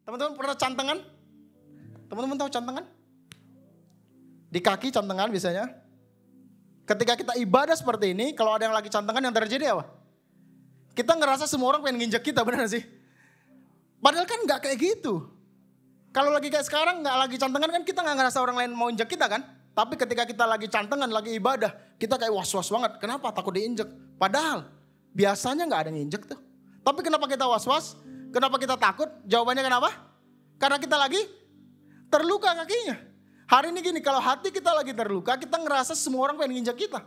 Teman-teman pernah cantengan? Teman-teman tahu cantengan? Di kaki cantengan biasanya. Ketika kita ibadah seperti ini, kalau ada yang lagi cantengan yang terjadi apa? Kita ngerasa semua orang pengen nginjek kita, benar sih? Padahal kan gak kayak gitu. Kalau lagi kayak sekarang gak lagi cantengan kan kita gak ngerasa orang lain mau injek kita kan? Tapi ketika kita lagi cantengan, lagi ibadah, kita kayak was-was banget. Kenapa? Takut diinjek. Padahal biasanya gak ada yang injek tuh. Tapi kenapa kita was-was? Kenapa kita takut? Jawabannya kenapa? Karena kita lagi terluka kakinya. Hari ini gini, kalau hati kita lagi terluka, kita ngerasa semua orang pengen nginjek kita.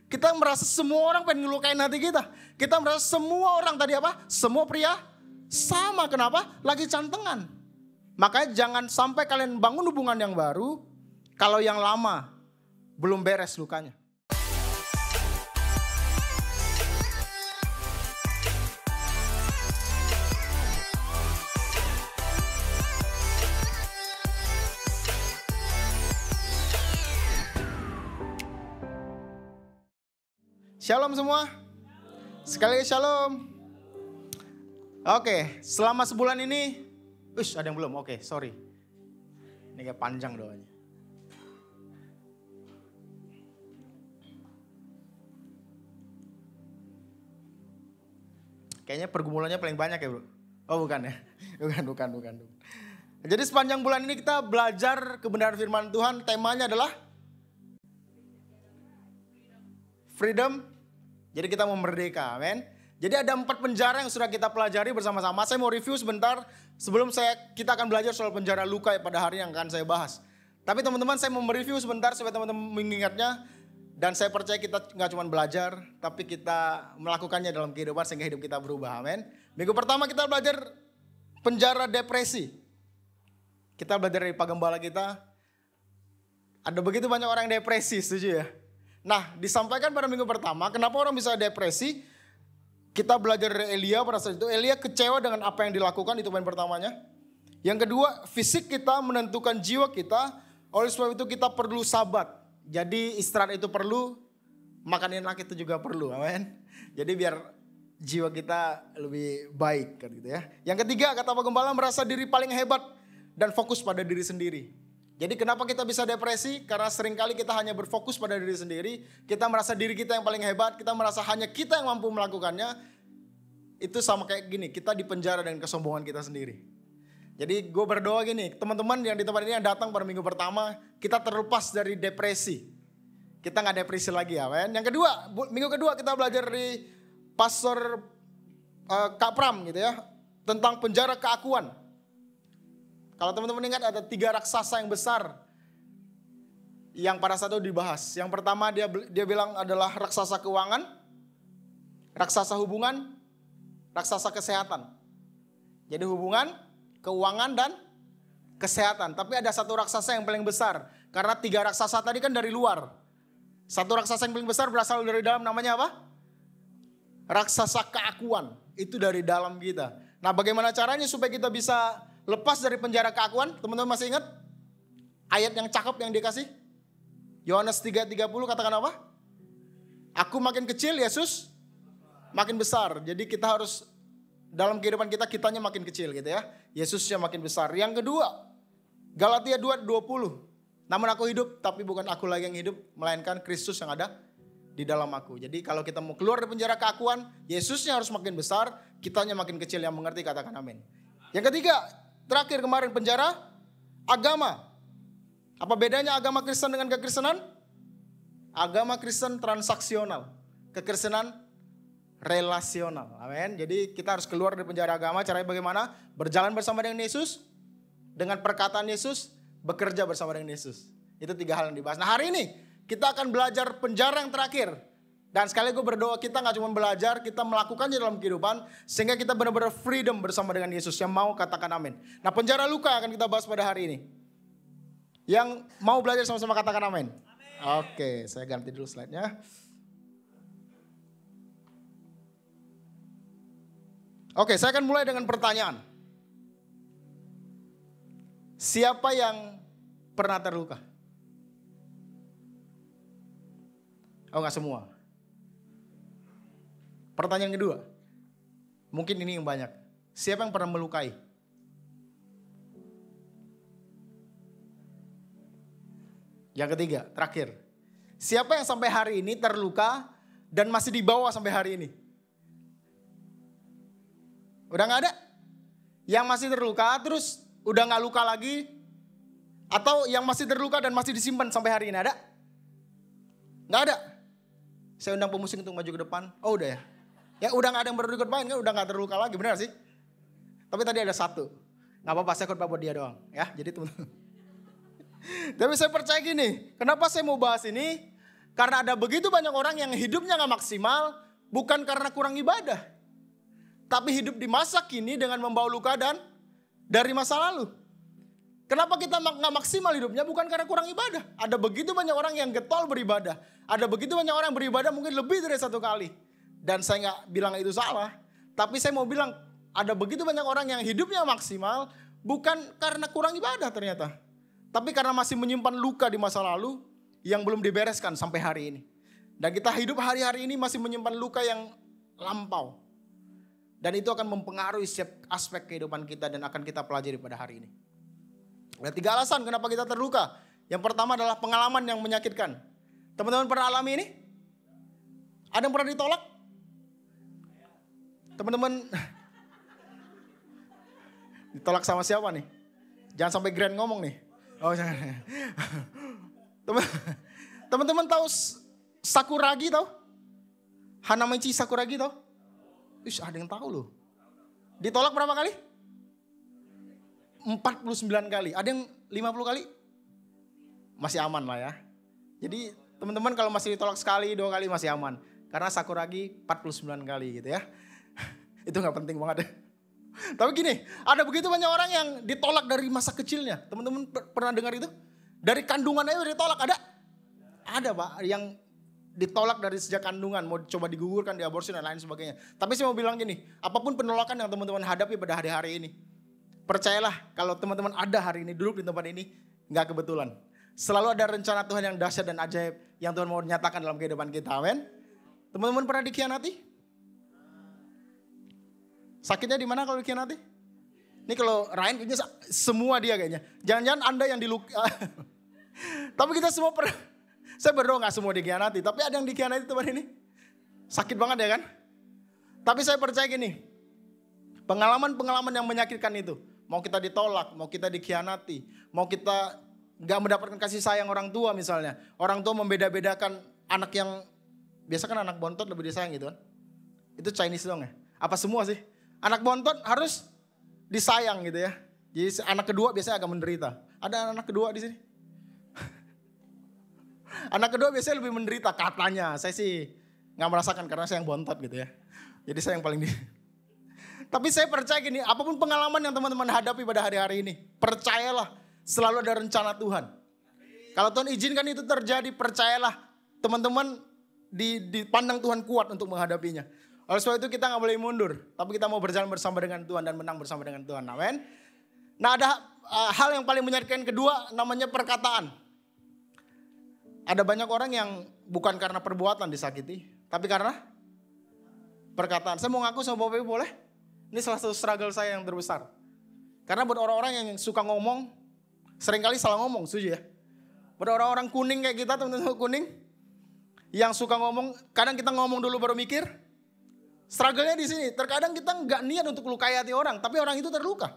Kita merasa semua orang pengen ngelukain hati kita. Kita merasa semua orang tadi apa? Semua pria sama. Kenapa? Lagi cantengan. Makanya jangan sampai kalian bangun hubungan yang baru kalau yang lama belum beres lukanya. Shalom semua. Sekali lagi shalom. Oke, selama sebulan ini ada yang belum? Oke, sorry. Ini kayak panjang doanya. Kayaknya pergumulannya paling banyak ya bro. Oh bukan ya. Bukan. Jadi sepanjang bulan ini kita belajar kebenaran firman Tuhan. Temanya adalah freedom. Jadi kita mau merdeka, amin. Jadi ada 4 penjara yang sudah kita pelajari bersama-sama. Saya mau review sebentar sebelum kita akan belajar soal penjara luka pada hari yang akan saya bahas. Tapi teman-teman saya mau mereview sebentar supaya teman-teman mengingatnya. Dan saya percaya kita nggak cuma belajar, tapi kita melakukannya dalam kehidupan sehingga hidup kita berubah, amin. Minggu pertama kita belajar penjara depresi. Kita belajar dari Pak Gembala kita. Ada begitu banyak orang yang depresi, setuju ya? Nah, disampaikan pada minggu pertama, kenapa orang bisa depresi? Kita belajar dari Elia pada saat itu. Elia kecewa dengan apa yang dilakukan, itu poin pertamanya. Yang kedua, fisik kita menentukan jiwa kita. Oleh sebab itu kita perlu sabat. Jadi istirahat itu perlu, makan enak itu juga perlu, amin. Jadi biar jiwa kita lebih baik kan gitu ya. Yang ketiga, kata Pak Gembala, merasa diri paling hebat dan fokus pada diri sendiri. Jadi kenapa kita bisa depresi? Karena seringkali kita hanya berfokus pada diri sendiri. Kita merasa diri kita yang paling hebat. Kita merasa hanya kita yang mampu melakukannya. Itu sama kayak gini, kita dipenjara dengan kesombongan kita sendiri. Jadi gue berdoa gini, teman-teman yang di tempat ini yang datang pada minggu pertama, kita terlepas dari depresi. Kita gak depresi lagi ya. Yang kedua, minggu kedua kita belajar dari Pastor Kak Pram gitu ya. Tentang penjara keakuan. Kalau teman-teman ingat ada 3 raksasa yang besar yang pada saat itu dibahas. Yang pertama dia bilang adalah raksasa keuangan, raksasa hubungan, raksasa kesehatan. Jadi hubungan, keuangan dan kesehatan. Tapi ada satu raksasa yang paling besar. Karena 3 raksasa tadi kan dari luar. Satu raksasa yang paling besar berasal dari dalam, namanya apa? Raksasa keakuan. Itu dari dalam kita. Nah bagaimana caranya supaya kita bisa lepas dari penjara keakuan? Teman-teman masih ingat ayat yang cakep yang dikasih? Yohanes 3:30 katakan apa? Aku makin kecil, Yesus makin besar. Jadi kita harus dalam kehidupan kitanya makin kecil gitu ya. Yesusnya makin besar. Yang kedua, Galatia 2:20. Namun aku hidup, tapi bukan aku lagi yang hidup, melainkan Kristus yang ada di dalam aku. Jadi kalau kita mau keluar dari penjara keakuan, Yesusnya harus makin besar, kitanya makin kecil. Yang mengerti katakan amin. Yang ketiga, terakhir kemarin penjara agama. Apa bedanya agama Kristen dengan kekristenan? Agama Kristen transaksional, kekristenan relasional. Amin. Jadi kita harus keluar dari penjara agama. Caranya bagaimana? Berjalan bersama dengan Yesus, dengan perkataan Yesus, bekerja bersama dengan Yesus. Itu 3 hal yang dibahas. Nah hari ini kita akan belajar penjara yang terakhir. Dan sekali gue berdoa kita gak cuma belajar, kita melakukannya dalam kehidupan. Sehingga kita benar-benar freedom bersama dengan Yesus. Yang mau katakan amin. Nah penjara luka akan kita bahas pada hari ini. Yang mau belajar sama-sama katakan amin. Oke, saya ganti dulu slide-nya. Oke, saya akan mulai dengan pertanyaan. Siapa yang pernah terluka? Oh gak semua. Pertanyaan kedua. Mungkin ini yang banyak. Siapa yang pernah melukai? Yang ketiga, terakhir. Siapa yang sampai hari ini terluka dan masih dibawa sampai hari ini? Udah gak ada? Yang masih terluka terus udah gak luka lagi? Atau yang masih terluka dan masih disimpan sampai hari ini, ada? Gak ada? Saya undang pemusik untuk maju ke depan. Oh udah ya? Ya udah gak ada yang baru ikut main kan? Udah gak terluka lagi, benar sih? Tapi tadi ada satu. Gak apa-apa, saya khotbah buat dia doang. Ya, jadi teman-teman. Tapi saya percaya gini, kenapa saya mau bahas ini? Karena ada begitu banyak orang yang hidupnya gak maksimal, bukan karena kurang ibadah. Tapi hidup di masa kini dengan membawa luka dan dari masa lalu. Kenapa kita gak maksimal hidupnya? Bukan karena kurang ibadah. Ada begitu banyak orang yang getol beribadah. Ada begitu banyak orang yang beribadah mungkin lebih dari satu kali. Dan saya gak bilang itu salah. Tapi saya mau bilang, ada begitu banyak orang yang hidupnya maksimal, bukan karena kurang ibadah ternyata. Tapi karena masih menyimpan luka di masa lalu yang belum dibereskan sampai hari ini. Dan kita hidup hari-hari ini masih menyimpan luka yang lampau. Dan itu akan mempengaruhi setiap aspek kehidupan kita dan akan kita pelajari pada hari ini. Ada 3 alasan kenapa kita terluka. Yang pertama adalah pengalaman yang menyakitkan. Teman-teman pernah alami ini? Ada yang pernah ditolak? Teman-teman ditolak sama siapa nih? Jangan sampai Grand ngomong nih. Oh jangan. Teman-teman tahu Sakuragi tahu? Hanamichi Sakuragi tahu? Ada yang tahu loh. Ditolak berapa kali? 49 kali. Ada yang 50 kali? Masih aman lah ya. Jadi teman-teman kalau masih ditolak sekali, 2 kali masih aman. Karena Sakuragi 49 kali gitu ya. Itu gak penting banget ya. Tapi gini, ada begitu banyak orang yang ditolak dari masa kecilnya. Teman-teman pernah dengar itu? Dari kandungan aja ditolak, ada? Ada Pak, yang ditolak dari sejak kandungan, mau coba digugurkan, diaborsi dan lain sebagainya. Tapi saya mau bilang gini, apapun penolakan yang teman-teman hadapi pada hari-hari ini, percayalah kalau teman-teman ada hari ini duduk di tempat ini, gak kebetulan. Selalu ada rencana Tuhan yang dahsyat dan ajaib yang Tuhan mau nyatakan dalam kehidupan kita, amin. Teman-teman pernah dikhianati? Sakitnya di mana kalau dikhianati? Ini kalau Ryan kayaknya semua dia kayaknya. Jangan-jangan Anda yang Tapi kita semua pernah. Saya berdoa gak semua dikhianati. Tapi ada yang dikhianati teman ini. Sakit banget ya kan? Tapi saya percaya gini. Pengalaman-pengalaman yang menyakitkan itu. Mau kita ditolak, mau kita dikhianati. Mau kita gak mendapatkan kasih sayang orang tua misalnya. Orang tua membeda-bedakan anak yang. Biasa kan anak bontot lebih disayang gitu kan. Itu Chinese dong ya. Apa semua sih? Anak bontot harus disayang gitu ya. Jadi anak kedua biasanya agak menderita. Ada anak kedua di sini? Anak kedua biasanya lebih menderita katanya. Saya sih gak merasakan karena saya yang bontot gitu ya. Jadi saya yang paling Tapi saya percaya gini, apapun pengalaman yang teman-teman hadapi pada hari-hari ini, percayalah selalu ada rencana Tuhan. Kalau Tuhan izinkan itu terjadi, percayalah teman-teman dipandang Tuhan kuat untuk menghadapinya. Oleh sebab itu kita gak boleh mundur. Tapi kita mau berjalan bersama dengan Tuhan dan menang bersama dengan Tuhan. Amin. Nah ada hal yang paling menyakitkan kedua namanya perkataan. Ada banyak orang yang bukan karena perbuatan disakiti. Tapi karena perkataan. Saya mau ngaku sama Bapak Ibu boleh? Ini salah satu struggle saya yang terbesar. Karena buat orang-orang yang suka ngomong, seringkali salah ngomong, setuju ya? Buat orang-orang kuning kayak kita, teman-teman kuning. Yang suka ngomong, kadang kita ngomong dulu baru mikir. Struggle-nya di sini. Terkadang kita nggak niat untuk melukai hati orang, tapi orang itu terluka.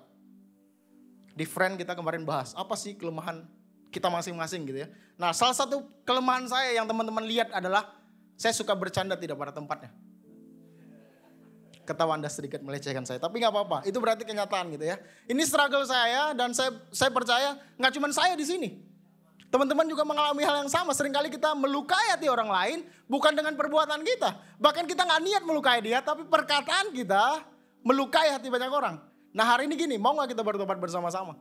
Di friend kita kemarin bahas, apa sih kelemahan kita masing-masing gitu ya. Nah salah satu kelemahan saya yang teman-teman lihat adalah, saya suka bercanda tidak pada tempatnya. Ketawa Anda sedikit melecehkan saya, tapi nggak apa-apa. Itu berarti kenyataan gitu ya. Ini struggle saya dan saya percaya nggak cuma saya di sini. Teman-teman juga mengalami hal yang sama. Seringkali kita melukai hati orang lain bukan dengan perbuatan kita. Bahkan kita gak niat melukai dia, tapi perkataan kita melukai hati banyak orang. Nah hari ini gini, mau gak kita bertobat bersama-sama?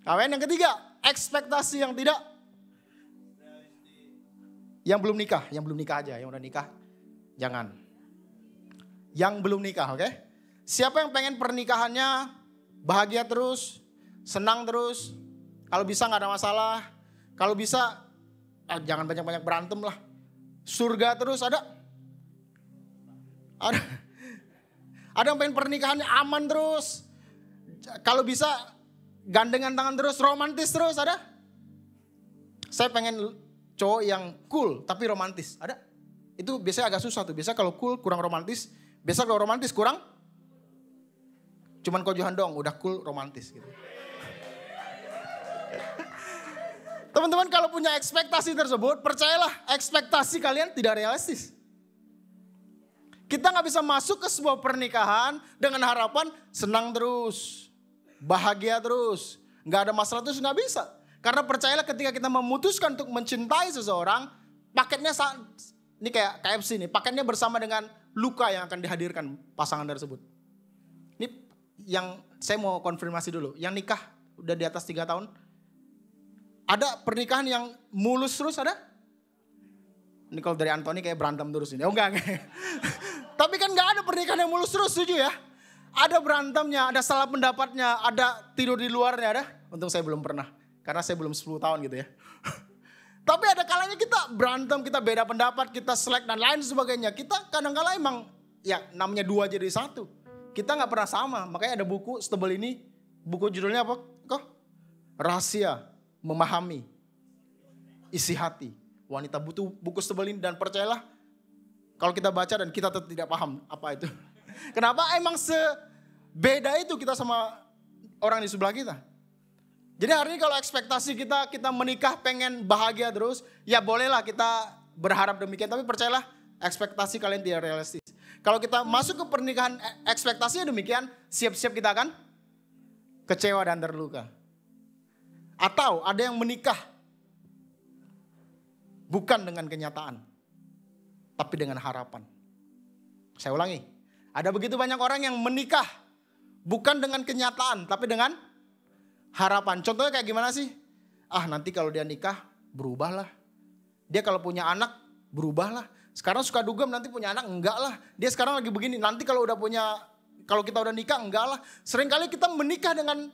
Amin. Yang ketiga, ekspektasi yang tidak. Yang belum nikah aja. Yang udah nikah, jangan. Yang belum nikah, oke? Siapa yang pengen pernikahannya bahagia terus, senang terus? Kalau bisa gak ada masalah. Kalau bisa jangan banyak-banyak berantem lah. Surga terus ada? Ada yang pengen pernikahannya aman terus. Kalau bisa gandengan tangan terus, romantis terus ada? Saya pengen cowok yang cool tapi romantis. Ada? Itu biasanya agak susah tuh. Biasa kalau cool kurang romantis. Biasa kalau romantis kurang. Cuman kojohan doang, udah cool romantis gitu. Teman-teman kalau punya ekspektasi tersebut, percayalah ekspektasi kalian tidak realistis. Kita gak bisa masuk ke sebuah pernikahan dengan harapan senang terus, bahagia terus, gak ada masalah terus, gak bisa. Karena percayalah ketika kita memutuskan untuk mencintai seseorang, paketnya ini kayak KFC nih, paketnya bersama dengan luka yang akan dihadirkan pasangan tersebut. Ini yang saya mau konfirmasi dulu, yang nikah udah di atas 3 tahun, ada pernikahan yang mulus terus ada? Ini kalau dari Anthony kayak berantem terus ini, oh enggak. Tapi kan gak ada pernikahan yang mulus terus, setuju ya? Ada berantemnya, ada salah pendapatnya, ada tidur di luarnya, ada? Untung saya belum pernah. Karena saya belum 10 tahun gitu ya. Tapi ada kalanya kita berantem, kita beda pendapat, kita selek dan lain sebagainya. Kita kadang-kala emang ya namanya 2 jadi 1. Kita gak pernah sama. Makanya ada buku setebal ini. Buku judulnya apa? Kok? Rahasia Memahami Isi Hati. Wanita butuh buku setebal ini dan percayalah. Kalau kita baca dan kita tetap tidak paham apa itu. Kenapa emang sebeda itu kita sama orang di sebelah kita. Jadi hari ini kalau ekspektasi kita menikah pengen bahagia terus, ya bolehlah kita berharap demikian. Tapi percayalah ekspektasi kalian tidak realistis. Kalau kita masuk ke pernikahan ekspektasinya demikian, siap-siap kita akan kecewa dan terluka. Atau ada yang menikah bukan dengan kenyataan, tapi dengan harapan. Saya ulangi, ada begitu banyak orang yang menikah bukan dengan kenyataan, tapi dengan harapan. Contohnya kayak gimana sih? Nanti kalau dia nikah berubahlah. Dia kalau punya anak berubahlah. Sekarang suka dugem nanti punya anak enggak lah. Dia sekarang lagi begini. Nanti kalau kita udah nikah enggak lah. Seringkali kita menikah dengan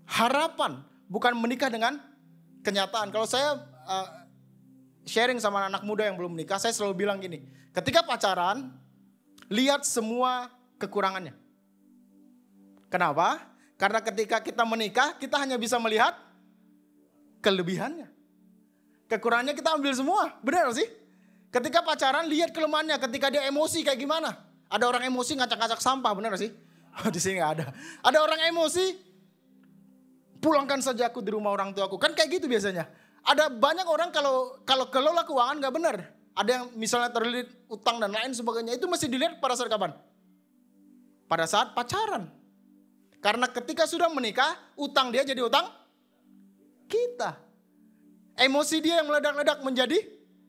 harapan, bukan menikah dengan kenyataan. Kalau saya sharing sama anak muda yang belum menikah, saya selalu bilang gini. Ketika pacaran, lihat semua kekurangannya. Kenapa? Karena ketika kita menikah, kita hanya bisa melihat kelebihannya. Kekurangannya kita ambil semua, benar sih? Ketika pacaran, lihat kelemahannya. Ketika dia emosi kayak gimana? Ada orang emosi ngacak-ngacak sampah, benar sih? Di sini nggak ada. Ada orang emosi, pulangkan saja aku di rumah orang tuaku. Kan kayak gitu biasanya. Ada banyak orang kalau kelola keuangan nggak benar. Ada yang misalnya terlilit utang dan lain sebagainya. Itu mesti dilihat pada saat kapan? Pada saat pacaran. Karena ketika sudah menikah, utang dia jadi utang kita. Emosi dia yang meledak-ledak menjadi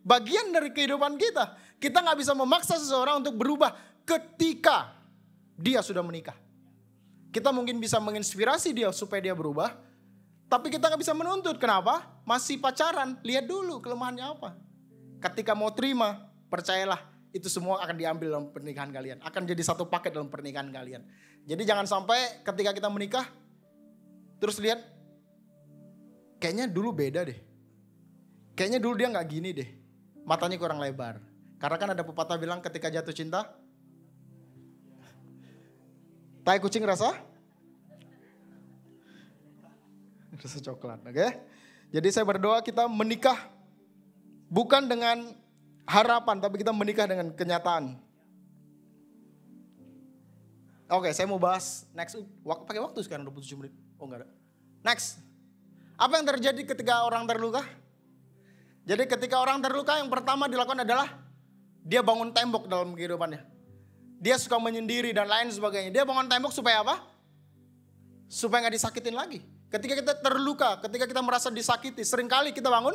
bagian dari kehidupan kita. Kita gak bisa memaksa seseorang untuk berubah ketika dia sudah menikah. Kita mungkin bisa menginspirasi dia supaya dia berubah. Tapi kita gak bisa menuntut. Kenapa? Masih pacaran, lihat dulu kelemahannya apa. Ketika mau terima, percayalah. Itu semua akan diambil dalam pernikahan kalian. Akan jadi satu paket dalam pernikahan kalian. Jadi jangan sampai ketika kita menikah, terus lihat, kayaknya dulu beda deh. Kayaknya dulu dia gak gini deh. Matanya kurang lebar. Karena kan ada pepatah bilang ketika jatuh cinta, tai kucing rasa coklat. Oke? Jadi saya berdoa kita menikah bukan dengan harapan, tapi kita menikah dengan kenyataan. Oke, saya mau bahas next. Pakai waktu sekarang 27 menit. Oh enggak ada. Next. Apa yang terjadi ketika orang terluka? Jadi ketika orang terluka yang pertama dilakukan adalah dia bangun tembok dalam kehidupannya. Dia suka menyendiri dan lain sebagainya. Dia bangun tembok supaya apa? Supaya gak disakitin lagi. Ketika kita terluka, ketika kita merasa disakiti, seringkali kita bangun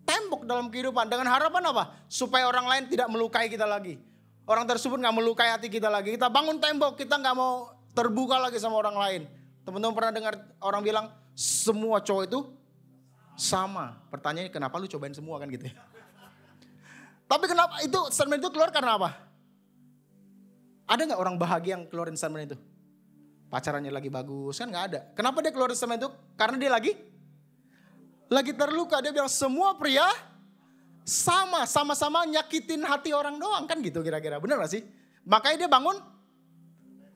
tembok dalam kehidupan dengan harapan apa? Supaya orang lain tidak melukai kita lagi. Orang tersebut gak melukai hati kita lagi. Kita bangun tembok, kita gak mau terbuka lagi sama orang lain. Teman-teman pernah dengar orang bilang semua cowok itu sama. Pertanyaannya kenapa lu cobain semua kan gitu ya. Tapi kenapa itu statement itu keluar karena apa? Ada gak orang bahagia yang keluarin statement itu? Pacarannya lagi bagus kan gak ada. Kenapa dia keluarin statement itu? Karena dia lagi terluka. Dia bilang semua pria sama-sama nyakitin hati orang doang kan gitu kira-kira. Bener gak sih? Makanya dia bangun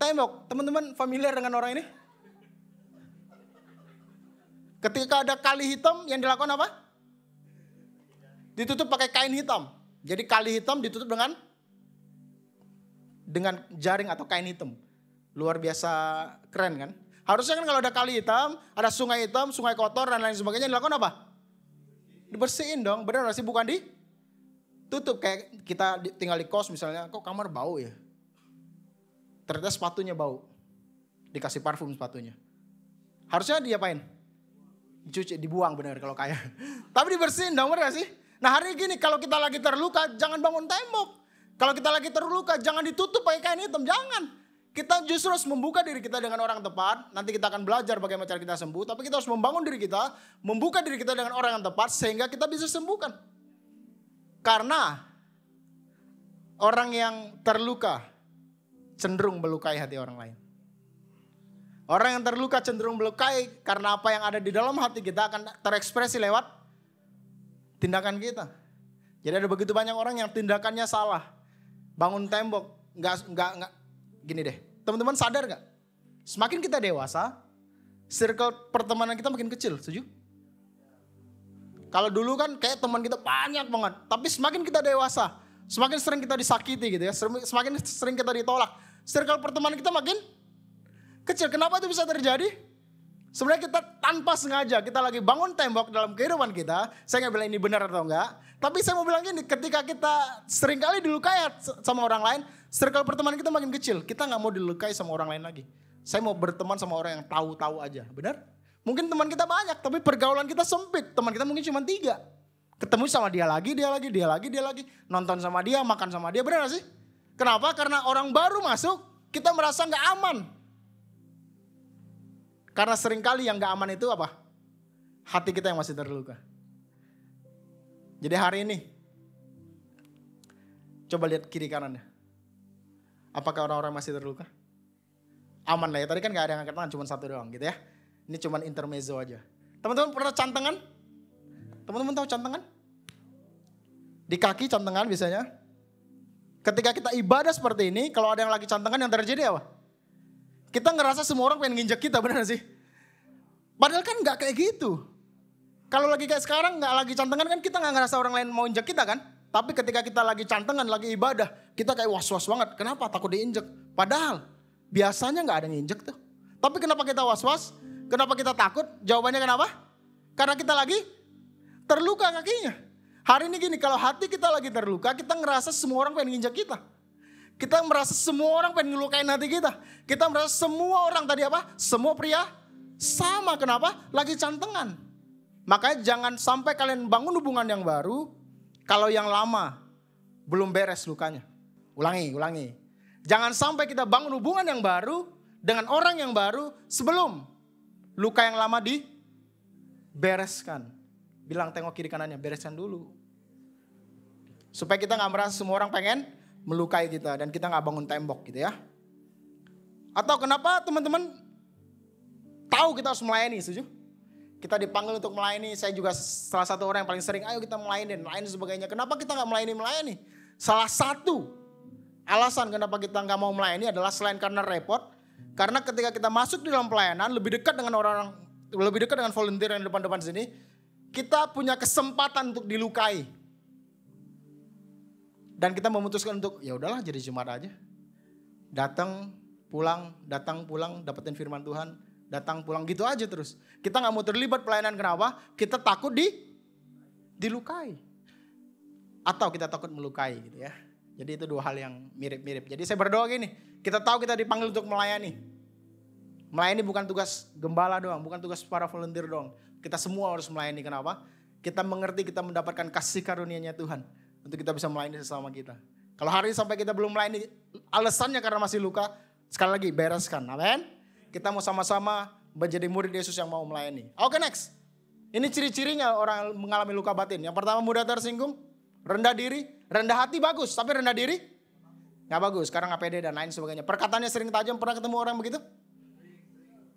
tembok. Teman-teman familiar dengan orang ini? Ketika ada kali hitam yang dilakukan apa? Ditutup pakai kain hitam. Jadi kali hitam ditutup dengan jaring atau kain hitam. Luar biasa keren kan? Harusnya kan kalau ada kali hitam, hitam, sungai kotor dan lain sebagainya dilakukan apa? Dibersihin dong, benar gak sih? Bukan ditutup. Kayak kita tinggal di kos misalnya, kok kamar bau ya? Ternyata sepatunya bau. Dikasih parfum sepatunya. Harusnya diapain? Dicuci, dibuang benar kalau kaya. Tapi dibersihin dong, benar gak sih? Nah hari gini kalau kita lagi terluka, jangan bangun tembok. Kalau kita lagi terluka, jangan ditutup pakai kain hitam, jangan. Kita justru harus membuka diri kita dengan orang tepat. Nanti kita akan belajar bagaimana cara kita sembuh. Tapi kita harus membangun diri kita, membuka diri kita dengan orang yang tepat sehingga kita bisa sembuhkan. Karena orang yang terluka cenderung melukai hati orang lain. Orang yang terluka cenderung melukai karena apa yang ada di dalam hati kita akan terekspresi lewat tindakan kita. Jadi ada begitu banyak orang yang tindakannya salah. Bangun tembok, enggak gini deh. Teman-teman sadar gak? Semakin kita dewasa, circle pertemanan kita makin kecil, setuju? Kalau dulu kan kayak teman kita banyak banget. Tapi semakin kita dewasa, semakin sering kita disakiti gitu ya. Semakin sering kita ditolak. Circle pertemanan kita makin kecil. Kenapa itu bisa terjadi? Sebenarnya kita tanpa sengaja, kita lagi bangun tembok dalam kehidupan kita. Saya gak bilang ini benar atau enggak. Tapi saya mau bilang gini, ketika kita seringkali dilukai sama orang lain, circle pertemanan kita makin kecil. Kita gak mau dilukai sama orang lain lagi. Saya mau berteman sama orang yang tahu-tahu aja, benar? Mungkin teman kita banyak, tapi pergaulan kita sempit. Teman kita mungkin cuma 3. Ketemu sama dia lagi. Nonton sama dia, makan sama dia, benar gak sih? Kenapa? Karena orang baru masuk, kita merasa gak aman. Karena seringkali yang gak aman itu apa? Hati kita yang masih terluka. Jadi hari ini, coba lihat kiri kanannya. Apakah orang-orang masih terluka? Aman lah ya, tadi kan gak ada yang angkat tangan, cuma 1 doang gitu ya. Ini cuma intermezzo aja. Teman-teman pernah cantengan? Teman-teman tahu cantengan? Di kaki cantengan biasanya. Ketika kita ibadah seperti ini, kalau ada yang lagi cantengan yang terjadi apa? Kita ngerasa semua orang pengen nginjek kita, benar sih? Padahal kan gak kayak gitu. Kalau lagi kayak sekarang gak lagi cantengan kan kita gak ngerasa orang lain mau injek kita kan. Tapi ketika kita lagi cantengan, lagi ibadah, kita kayak was-was banget. Kenapa? Takut diinjek. Padahal biasanya gak ada yang injek tuh. Tapi kenapa kita was-was? Kenapa kita takut? Jawabannya kenapa? Karena kita lagi terluka kakinya. Hari ini gini, kalau hati kita lagi terluka, kita ngerasa semua orang pengen nginjek kita. Kita merasa semua orang pengen ngelukain hati kita. Kita merasa semua orang tadi apa? Semua pria sama. Kenapa? Lagi cantengan. Makanya jangan sampai kalian bangun hubungan yang baru kalau yang lama belum beres lukanya. Ulangi. Jangan sampai kita bangun hubungan yang baru dengan orang yang baru sebelum luka yang lama dibereskan. Bilang tengok kiri kanannya, bereskan dulu. Supaya kita gak merasa semua orang pengen melukai kita dan kita gak bangun tembok gitu ya. Atau kenapa teman-teman tahu kita harus melayani, setuju? Kita dipanggil untuk melayani, saya juga salah satu orang yang paling sering, ayo kita melayani dan sebagainya. Kenapa kita gak melayani? Salah satu alasan kenapa kita gak mau melayani adalah selain karena repot. Karena ketika kita masuk di dalam pelayanan, lebih dekat dengan orang-orang, lebih dekat dengan volunteer yang di depan-depan sini, kita punya kesempatan untuk dilukai. Dan kita memutuskan untuk, ya udahlah jadi jemaat aja. Datang, pulang, dapetin firman Tuhan. Datang pulang gitu aja terus. Kita gak mau terlibat pelayanan, kenapa? Kita takut dilukai. Atau kita takut melukai gitu ya. Jadi itu 2 hal yang mirip-mirip. Jadi saya berdoa gini, kita tahu kita dipanggil untuk melayani. Melayani bukan tugas gembala doang, bukan tugas para volunteer doang. Kita semua harus melayani, kenapa? Kita mengerti, kita mendapatkan kasih karunia-Nya Tuhan. Untuk kita bisa melayani sesama kita. Kalau hari ini sampai kita belum melayani, alasannya karena masih luka, sekali lagi bereskan, amin. Kita mau sama-sama menjadi murid Yesus yang mau melayani. Oke, next. Ini ciri-cirinya orang mengalami luka batin. Yang pertama, mudah tersinggung, rendah diri, rendah hati bagus, tapi rendah diri gak bagus. Sekarang gak pede dan lain sebagainya. Perkataannya sering tajam, pernah ketemu orang begitu?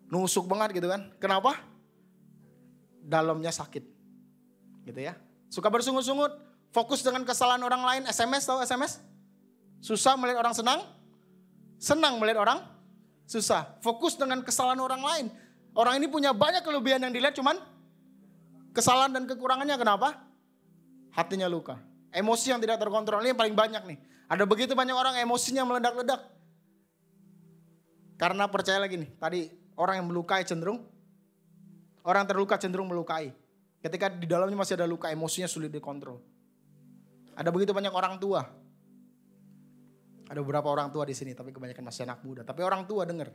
Nusuk banget gitu kan. Kenapa? Dalamnya sakit. Gitu ya. Suka bersungut-sungut, fokus dengan kesalahan orang lain. SMS, tahu SMS? Susah melihat orang senang, senang melihat orang susah. Fokus dengan kesalahan orang lain. Orang ini punya banyak kelebihan yang dilihat, cuman kesalahan dan kekurangannya kenapa? Hatinya luka. Emosi yang tidak terkontrol, ini yang paling banyak nih. Ada begitu banyak orang emosinya meledak-ledak. Karena percaya lagi nih, tadi orang yang melukai orang terluka cenderung melukai. Ketika di dalamnya masih ada luka, emosinya sulit dikontrol. Ada begitu banyak orang tua. Ada beberapa orang tua di sini, tapi kebanyakan masih anak muda. Tapi orang tua dengar.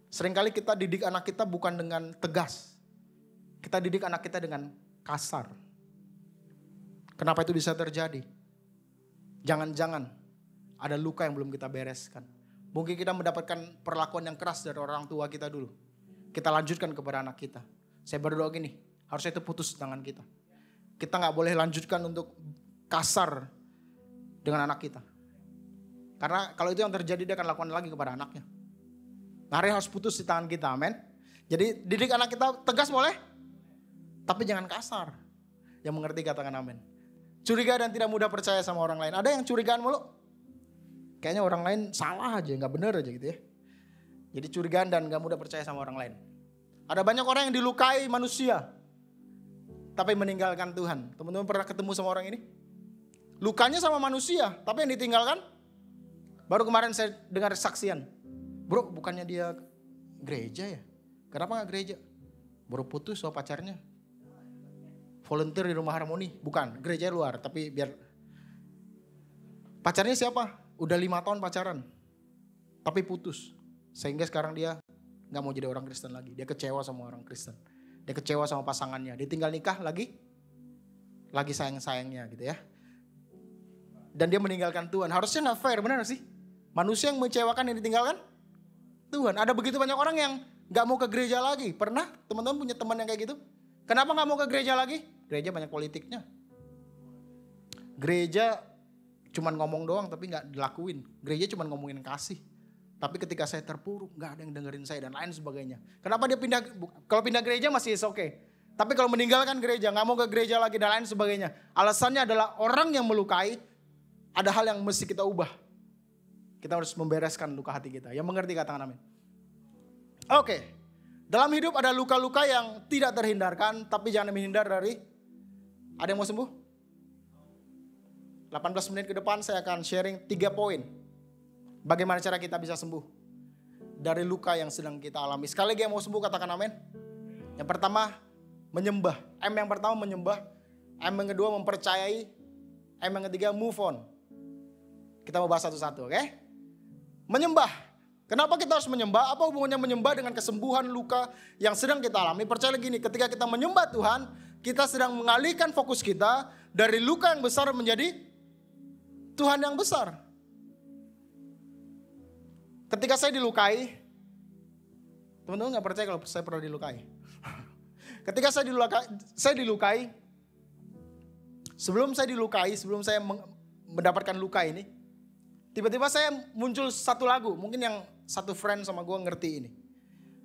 Seringkali kita didik anak kita bukan dengan tegas. Kita didik anak kita dengan kasar. Kenapa itu bisa terjadi? Jangan-jangan ada luka yang belum kita bereskan. Mungkin kita mendapatkan perlakuan yang keras dari orang tua kita dulu. Kita lanjutkan kepada anak kita. Saya berdoa gini, harusnya itu putus di tangan kita. Kita gak boleh lanjutkan untuk kasar dengan anak kita. Karena kalau itu yang terjadi, dia akan lakukan lagi kepada anaknya. Hari harus putus di tangan kita, amin. Jadi didik anak kita tegas boleh, tapi jangan kasar. Yang mengerti katakan amin. Curiga dan tidak mudah percaya sama orang lain. Ada yang curigaan mulu. Kayaknya orang lain salah aja, gak bener aja gitu ya. Jadi curigaan dan gak mudah percaya sama orang lain. Ada banyak orang yang dilukai manusia, tapi meninggalkan Tuhan. Teman-teman pernah ketemu sama orang ini? Lukanya sama manusia, tapi yang ditinggalkan. Baru kemarin saya dengar saksian. Bro, bukannya dia gereja ya? Kenapa gak gereja? Baru putus sama pacarnya. Volunteer di rumah harmoni. Bukan, gereja luar. Tapi biar. Pacarnya siapa? Udah 5 tahun pacaran. Tapi putus. Sehingga sekarang dia gak mau jadi orang Kristen lagi. Dia kecewa sama orang Kristen. Dia kecewa sama pasangannya. Dia tinggal nikah lagi sayang-sayangnya gitu ya. Dan dia meninggalkan Tuhan. Harusnya gak fair, benar sih? Manusia yang mengecewakan yang ditinggalkan Tuhan. Ada begitu banyak orang yang gak mau ke gereja lagi. Pernah teman-teman punya teman yang kayak gitu? Kenapa gak mau ke gereja lagi? Gereja banyak politiknya. Gereja cuman ngomong doang tapi gak dilakuin. Gereja cuman ngomongin kasih. Tapi ketika saya terpuruk gak ada yang dengerin saya dan lain sebagainya. Kenapa dia pindah? Kalau pindah gereja masih oke. Tapi kalau meninggalkan gereja, gak mau ke gereja lagi dan lain sebagainya. Alasannya adalah orang yang melukai, ada hal yang mesti kita ubah. Kita harus membereskan luka hati kita. Yang mengerti katakan amin. Oke. Dalam hidup ada luka-luka yang tidak terhindarkan, tapi jangan menghindar dari. Ada yang mau sembuh? 18 menit ke depan saya akan sharing 3 poin. Bagaimana cara kita bisa sembuh dari luka yang sedang kita alami. Sekali lagi yang mau sembuh katakan amin. Yang pertama menyembah. M yang pertama menyembah. M yang kedua mempercayai. M yang ketiga move on. Kita mau bahas satu-satu, oke? Menyembah. Kenapa kita harus menyembah? Apa hubungannya menyembah dengan kesembuhan luka yang sedang kita alami? Percaya lagi nih, ketika kita menyembah Tuhan, kita sedang mengalihkan fokus kita dari luka yang besar menjadi Tuhan yang besar. Ketika saya dilukai, teman-teman gak percaya kalau saya pernah dilukai. Ketika saya dilukai, sebelum saya mendapatkan luka ini, tiba-tiba saya muncul satu lagu, mungkin yang satu friend sama gue ngerti ini.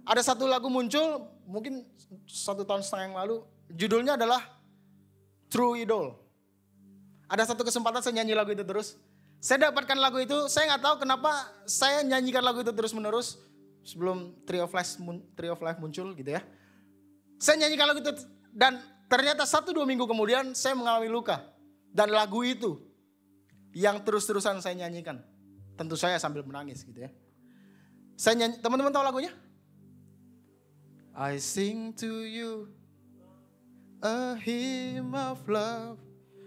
Ada satu lagu muncul, mungkin 1,5 tahun yang lalu, judulnya adalah True Idol. Ada satu kesempatan saya nyanyi lagu itu terus. Saya dapatkan lagu itu, saya gak tahu kenapa saya nyanyikan lagu itu terus-menerus. Sebelum Tree of Life muncul gitu ya. Saya nyanyikan lagu itu dan ternyata 1-2 minggu kemudian saya mengalami luka. Dan lagu itu yang terus-terusan saya nyanyikan. Tentu saya sambil menangis gitu ya. Saya nyanyi, teman-teman tahu lagunya? I sing to you a hymn of love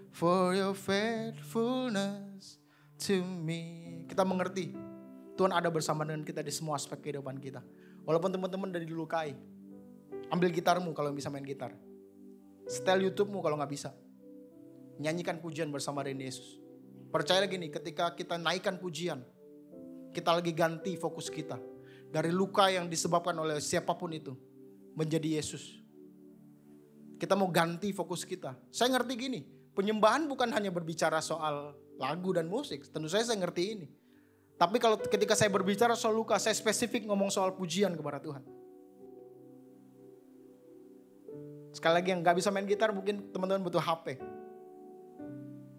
for your faithfulness to me. Kita mengerti Tuhan ada bersama dengan kita di semua aspek kehidupan kita. Walaupun teman-teman dari dilukai. Ambil gitarmu kalau bisa main gitar. Setel YouTube-mu kalau gak bisa. Nyanyikan pujian bersama dengan Yesus. Percaya lagi nih, ketika kita naikkan pujian, kita lagi ganti fokus kita. Dari luka yang disebabkan oleh siapapun itu, menjadi Yesus. Kita mau ganti fokus kita. Saya ngerti gini, penyembahan bukan hanya berbicara soal lagu dan musik. Tentu saya ngerti ini. Tapi kalau ketika saya berbicara soal luka, saya spesifik ngomong soal pujian kepada Tuhan. Sekali lagi yang gak bisa main gitar, mungkin teman-teman butuh HP.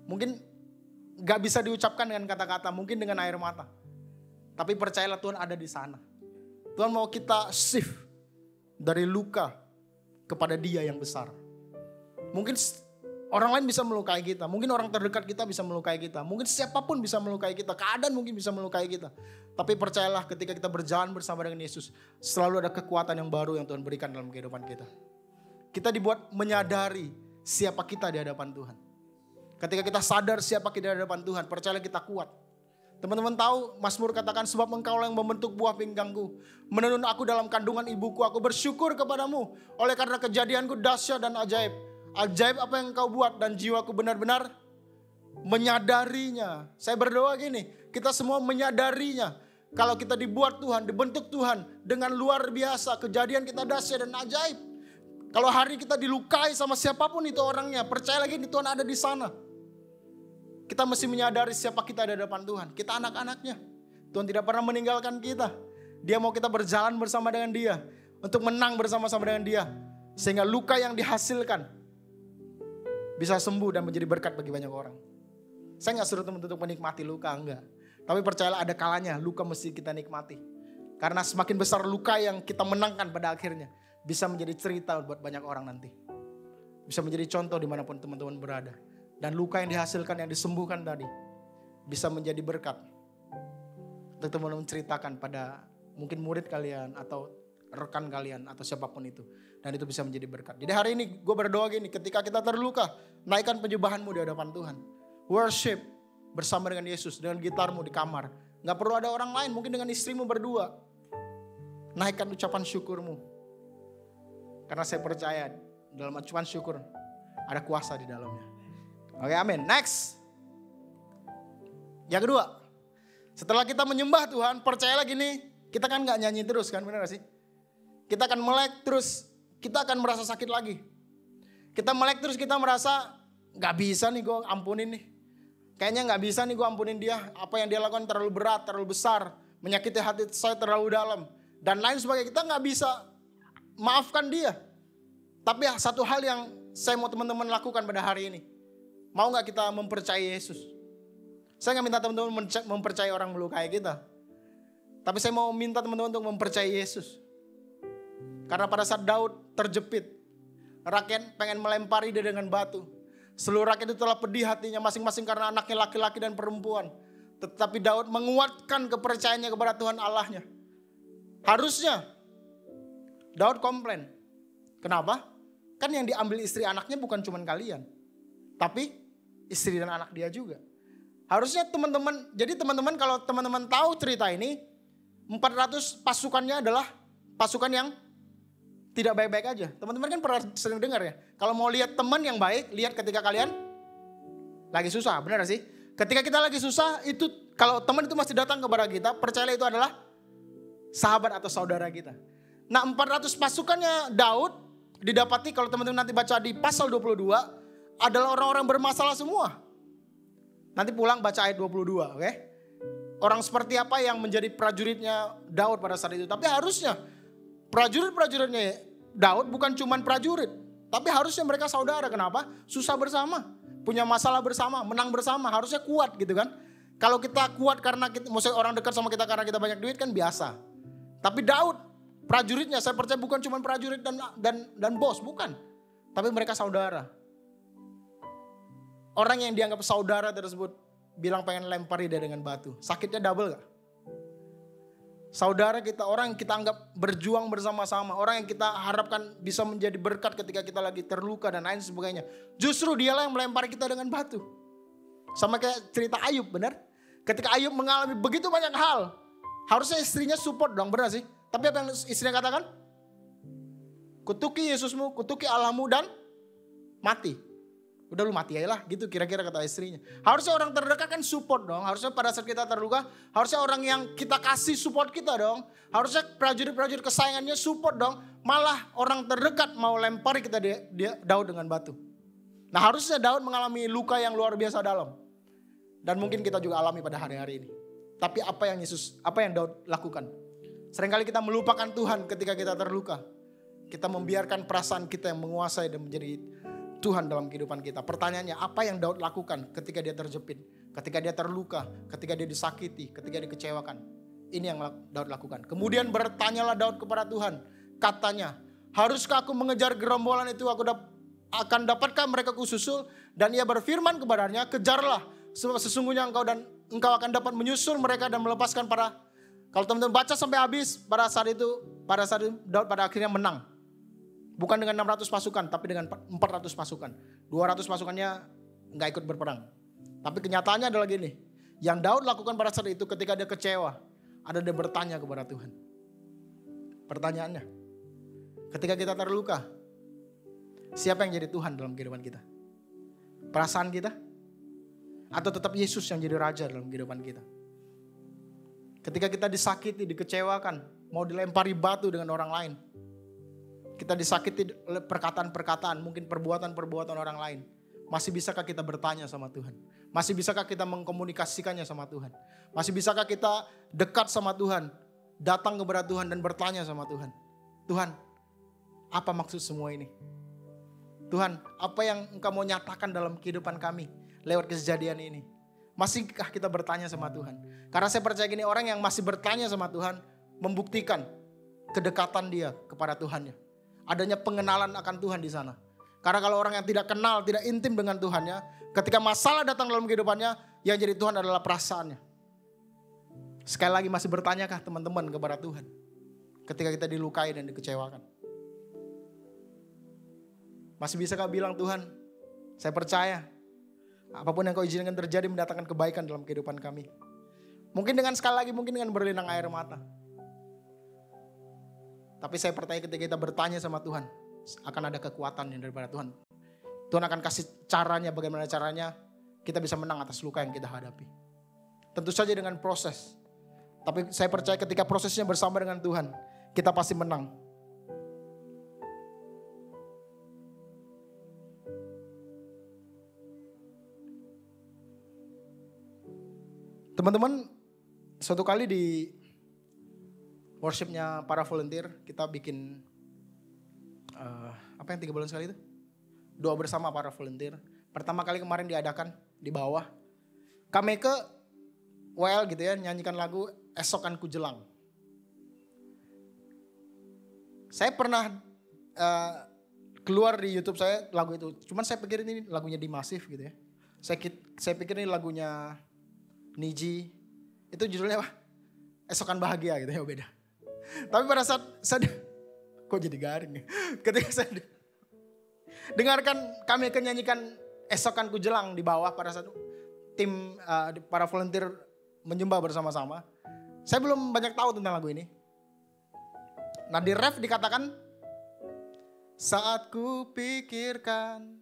Mungkin gak bisa diucapkan dengan kata-kata, mungkin dengan air mata. Tapi percayalah Tuhan ada di sana. Tuhan mau kita shift dari luka kepada Dia yang besar. Mungkin orang lain bisa melukai kita. Mungkin orang terdekat kita bisa melukai kita. Mungkin siapapun bisa melukai kita. Keadaan mungkin bisa melukai kita. Tapi percayalah ketika kita berjalan bersama dengan Yesus, selalu ada kekuatan yang baru yang Tuhan berikan dalam kehidupan kita. Kita dibuat menyadari siapa kita di hadapan Tuhan. Ketika kita sadar siapa kita di hadapan Tuhan, percayalah kita kuat. Teman-teman tahu Mazmur katakan, sebab Engkau yang membentuk buah pinggangku, menenun aku dalam kandungan ibuku, aku bersyukur kepadamu oleh karena kejadianku dahsyat dan ajaib. Ajaib apa yang Engkau buat dan jiwaku benar-benar menyadarinya. Saya berdoa gini, kita semua menyadarinya. Kalau kita dibuat Tuhan, dibentuk Tuhan dengan luar biasa, kejadian kita dahsyat dan ajaib. Kalau hari kita dilukai sama siapapun itu orangnya, percaya lagi Tuhan ada di sana. Kita mesti menyadari siapa kita di hadapan Tuhan. Kita anak-anaknya. Tuhan tidak pernah meninggalkan kita. Dia mau kita berjalan bersama dengan Dia. Untuk menang bersama-sama dengan Dia. Sehingga luka yang dihasilkan bisa sembuh dan menjadi berkat bagi banyak orang. Saya gak suruh teman-teman untuk menikmati luka, enggak. Tapi percayalah ada kalanya luka mesti kita nikmati. Karena semakin besar luka yang kita menangkan pada akhirnya, bisa menjadi cerita buat banyak orang nanti. Bisa menjadi contoh dimanapun teman-teman berada. Dan luka yang dihasilkan, yang disembuhkan tadi, bisa menjadi berkat. Untuk teman-teman ceritakan pada mungkin murid kalian, atau rekan kalian, atau siapapun itu. Dan itu bisa menjadi berkat. Jadi hari ini gue berdoa gini, ketika kita terluka, naikkan penyembahanmu di hadapan Tuhan. Worship bersama dengan Yesus, dengan gitarmu di kamar. Gak perlu ada orang lain, mungkin dengan istrimu berdua. Naikkan ucapan syukurmu. Karena saya percaya dalam ucapan syukur ada kuasa di dalamnya. Oke, amin. Next. Yang kedua, setelah kita menyembah Tuhan, percayalah gini, kita kan gak nyanyi terus kan, benar gak sih? Kita akan melek terus, kita akan merasa sakit lagi. Kita melek terus, kita merasa gak bisa nih gue ampunin nih. Kayaknya gak bisa nih gue ampunin dia. Apa yang dia lakukan terlalu berat, terlalu besar, menyakiti hati saya terlalu dalam. Dan lain sebagainya, kita gak bisa maafkan dia. Tapi satu hal yang saya mau teman-teman lakukan pada hari ini. Mau gak kita mempercayai Yesus? Saya gak minta teman-teman mempercayai orang melukai kita. Tapi saya mau minta teman-teman untuk mempercayai Yesus. Karena pada saat Daud terjepit, rakyat pengen melempari dia dengan batu. Seluruh rakyat itu telah pedih hatinya masing-masing karena anaknya laki-laki dan perempuan. Tetapi Daud menguatkan kepercayaannya kepada Tuhan Allahnya. Harusnya Daud komplain. Kenapa? Kan yang diambil istri anaknya bukan cuma kalian, tapi istri dan anak dia juga. Harusnya teman-teman, jadi teman-teman kalau teman-teman tahu cerita ini, 400 pasukannya adalah pasukan yang tidak baik-baik aja. Teman-teman kan pernah sering dengar ya, kalau mau lihat teman yang baik, lihat ketika kalian lagi susah, benar gak sih? Ketika kita lagi susah, itu kalau teman itu masih datang kepada kita, percayalah itu adalah sahabat atau saudara kita. Nah 400 pasukannya Daud didapati kalau teman-teman nanti baca di pasal 22 adalah orang-orang bermasalah semua. Nanti pulang baca ayat 22, oke? Orang seperti apa yang menjadi prajuritnya Daud pada saat itu. Tapi harusnya prajurit-prajuritnya Daud bukan cuma prajurit. Tapi harusnya mereka saudara, kenapa? Susah bersama, punya masalah bersama, menang bersama, harusnya kuat gitu kan. Kalau kita kuat karena kita, maksudnya orang dekat sama kita karena kita banyak duit kan biasa. Tapi Daud, prajuritnya saya percaya bukan cuma prajurit dan bos, bukan. Tapi mereka saudara. Orang yang dianggap saudara tersebut bilang pengen lempari dia dengan batu. Sakitnya double gak? Saudara kita, orang yang kita anggap berjuang bersama-sama. Orang yang kita harapkan bisa menjadi berkat ketika kita lagi terluka dan lain sebagainya. Justru dialah yang melempari kita dengan batu. Sama kayak cerita Ayub, benar? Ketika Ayub mengalami begitu banyak hal, harusnya istrinya support dong, benar sih? Tapi apa yang istrinya katakan? Kutuki Yesusmu, kutuki Allahmu dan mati. Udah lu mati aja lah gitu kira-kira kata istrinya. Harusnya orang terdekat kan support dong. Harusnya pada saat kita terluka, harusnya orang yang kita kasih support kita dong. Harusnya prajurit-prajurit kesayangannya support dong. Malah orang terdekat mau lempari kita dia Daud dengan batu. Nah harusnya Daud mengalami luka yang luar biasa dalam. Dan mungkin kita juga alami pada hari-hari ini. Tapi apa yang Daud lakukan? Seringkali kita melupakan Tuhan ketika kita terluka. Kita membiarkan perasaan kita yang menguasai dan menjadi Tuhan dalam kehidupan kita. Pertanyaannya, apa yang Daud lakukan ketika dia terjepit, ketika dia terluka, ketika dia disakiti, ketika dia dikecewakan? Ini yang Daud lakukan. Kemudian bertanyalah Daud kepada Tuhan. Katanya, haruskah aku mengejar gerombolan itu? Aku akan dapatkah mereka kususul? Dan ia berfirman kepadanya, kejarlah, sebab sesungguhnya engkau akan dapat menyusul mereka dan melepaskan para. Kalau teman-teman baca sampai habis, pada saat itu Daud pada akhirnya menang. Bukan dengan 600 pasukan, tapi dengan 400 pasukan. 200 pasukannya nggak ikut berperang. Tapi kenyataannya adalah gini, yang Daud lakukan pada saat itu ketika dia kecewa, ada dia bertanya kepada Tuhan. Pertanyaannya, ketika kita terluka, siapa yang jadi Tuhan dalam kehidupan kita? Perasaan kita? Atau tetap Yesus yang jadi Raja dalam kehidupan kita? Ketika kita disakiti, dikecewakan, mau dilempari batu dengan orang lain. Kita disakiti oleh perkataan-perkataan, mungkin perbuatan-perbuatan orang lain. Masih bisakah kita bertanya sama Tuhan? Masih bisakah kita mengkomunikasikannya sama Tuhan? Masih bisakah kita dekat sama Tuhan? Datang kepada Tuhan dan bertanya sama Tuhan. Tuhan, apa maksud semua ini? Tuhan, apa yang Engkau mau nyatakan dalam kehidupan kami lewat kejadian ini? Masihkah kita bertanya sama Tuhan? Karena saya percaya gini, orang yang masih bertanya sama Tuhan membuktikan kedekatan dia kepada Tuhannya. Adanya pengenalan akan Tuhan di sana. Karena kalau orang yang tidak kenal, tidak intim dengan Tuhannya, ketika masalah datang dalam kehidupannya, yang jadi Tuhan adalah perasaannya. Sekali lagi, masih bertanyakah teman-teman kepada Tuhan ketika kita dilukai dan dikecewakan? Masih bisakah bilang, Tuhan, saya percaya apapun yang Kau izinkan terjadi mendatangkan kebaikan dalam kehidupan kami. Mungkin dengan sekali lagi, mungkin dengan berlinang air mata. Tapi saya percaya ketika kita bertanya sama Tuhan, akan ada kekuatan yang daripada Tuhan. Tuhan akan kasih caranya, bagaimana caranya kita bisa menang atas luka yang kita hadapi. Tentu saja dengan proses. Tapi saya percaya ketika prosesnya bersama dengan Tuhan, kita pasti menang. Teman-teman, suatu kali di worshipnya para volunteer, kita bikin apa yang 3 bulan sekali itu? Doa bersama para volunteer. Pertama kali kemarin diadakan di bawah. Kameke gitu ya, nyanyikan lagu Esokan Ku Jelang. Saya pernah keluar di YouTube saya lagu itu. Cuman saya pikir ini lagunya Dimasif gitu ya. Saya pikir ini lagunya Niji. Itu judulnya apa? Esokan Bahagia gitu ya, beda. Tapi pada saat saya, kok jadi garing ya? Ketika saya dengarkan kami akan nyanyikan Esokan Ku Jelang di bawah pada saat tim para volunteer menyembah bersama-sama. Saya belum banyak tahu tentang lagu ini. Nah di ref dikatakan, saat ku pikirkan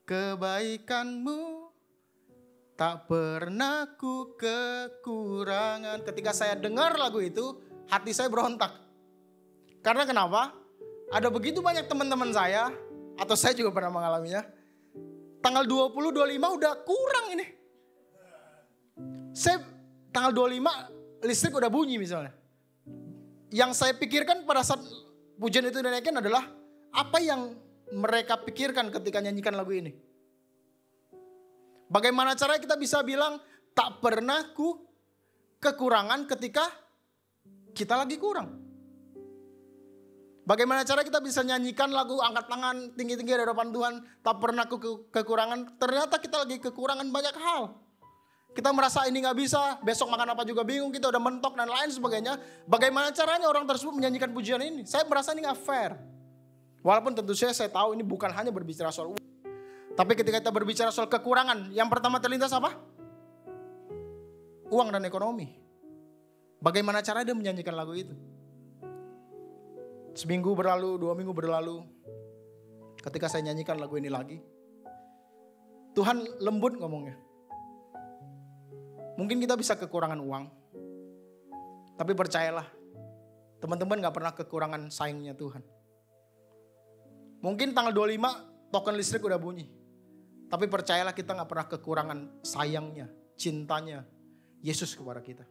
kebaikanmu, tak pernah ku kekurangan. Ketika saya dengar lagu itu, hati saya berontak. Karena kenapa? Ada begitu banyak teman-teman saya, atau saya juga pernah mengalaminya, tanggal 20, 25 udah kurang ini. Saya tanggal 25 listrik udah bunyi misalnya. Yang saya pikirkan pada saat pujian itu dinaikin adalah apa yang mereka pikirkan ketika nyanyikan lagu ini. Bagaimana caranya kita bisa bilang tak pernah ku kekurangan ketika kita lagi kurang. Bagaimana cara kita bisa nyanyikan lagu angkat tangan tinggi-tinggi di hadapan Tuhan, tak pernah kekurangan. Ternyata kita lagi kekurangan banyak hal. Kita merasa ini gak bisa, besok makan apa juga bingung, kita udah mentok dan lain sebagainya. Bagaimana caranya orang tersebut menyanyikan pujian ini? Saya merasa ini gak fair. Walaupun tentu saya tahu ini bukan hanya berbicara soal uang. Tapi ketika kita berbicara soal kekurangan, yang pertama terlintas apa? Uang dan ekonomi. Bagaimana caranya dia menyanyikan lagu itu? Seminggu berlalu, 2 minggu berlalu. Ketika saya nyanyikan lagu ini lagi, Tuhan lembut ngomongnya. Mungkin kita bisa kekurangan uang, tapi percayalah, teman-teman gak pernah kekurangan sayangnya Tuhan. Mungkin tanggal 25 token listrik udah bunyi, tapi percayalah kita gak pernah kekurangan sayangnya, cintanya Yesus kepada kita.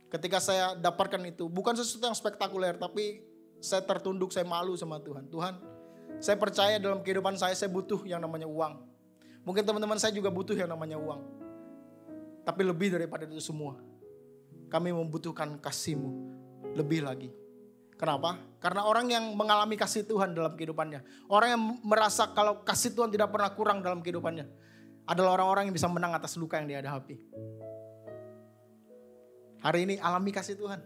Ketika saya dapatkan itu, bukan sesuatu yang spektakuler, tapi saya tertunduk, saya malu sama Tuhan. Tuhan, saya percaya dalam kehidupan saya butuh yang namanya uang. Mungkin teman-teman saya juga butuh yang namanya uang. Tapi lebih daripada itu semua, kami membutuhkan kasih-Mu lebih lagi. Kenapa? Karena orang yang mengalami kasih Tuhan dalam kehidupannya, orang yang merasa kalau kasih Tuhan tidak pernah kurang dalam kehidupannya, adalah orang-orang yang bisa menang atas luka yang dia hadapi. Hari ini alami kasih Tuhan.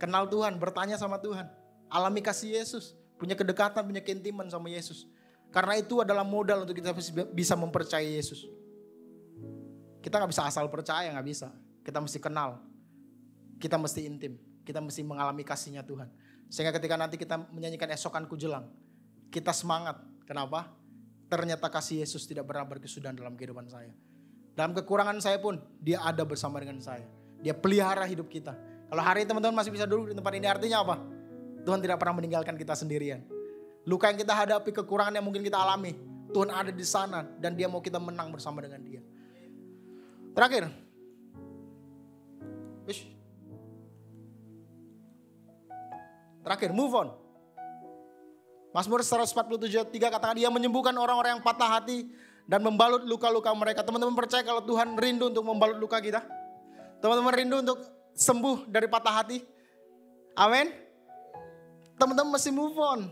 Kenal Tuhan, bertanya sama Tuhan. Alami kasih Yesus. Punya kedekatan, punya keintiman sama Yesus. Karena itu adalah modal untuk kita bisa mempercayai Yesus. Kita gak bisa asal percaya, gak bisa. Kita mesti kenal. Kita mesti intim. Kita mesti mengalami kasihnya Tuhan. Sehingga ketika nanti kita menyanyikan esokanku jelang, kita semangat. Kenapa? Ternyata kasih Yesus tidak pernah berkesudahan dalam kehidupan saya. Dalam kekurangan saya pun, dia ada bersama dengan saya. Dia pelihara hidup kita. Kalau hari ini teman-teman masih bisa duduk di tempat ini, artinya apa? Tuhan tidak pernah meninggalkan kita sendirian. Luka yang kita hadapi, kekurangan yang mungkin kita alami, Tuhan ada di sana dan dia mau kita menang bersama dengan dia. Terakhir. Terakhir, move on. Mazmur 147:3 katakan dia menyembuhkan orang-orang yang patah hati dan membalut luka-luka mereka. Teman-teman percaya kalau Tuhan rindu untuk membalut luka kita? Teman-teman rindu untuk sembuh dari patah hati? Amin. Teman-teman mesti move on.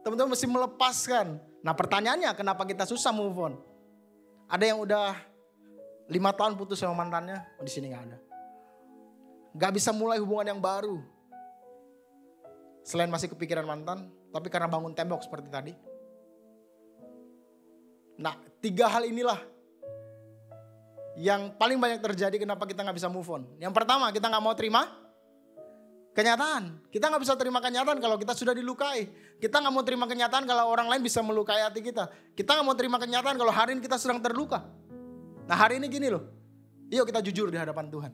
Teman-teman mesti melepaskan. Nah pertanyaannya, kenapa kita susah move on? Ada yang udah 5 tahun putus sama mantannya, di sini gak ada. Gak bisa mulai hubungan yang baru. Selain masih kepikiran mantan, tapi karena bangun tembok seperti tadi. Nah 3 hal inilah yang paling banyak terjadi kenapa kita gak bisa move on. Yang pertama, kita gak mau terima kenyataan. Kita gak bisa terima kenyataan kalau kita sudah dilukai. Kita gak mau terima kenyataan kalau orang lain bisa melukai hati kita. Kita gak mau terima kenyataan kalau hari ini kita sedang terluka. Nah hari ini gini loh. Yuk kita jujur di hadapan Tuhan.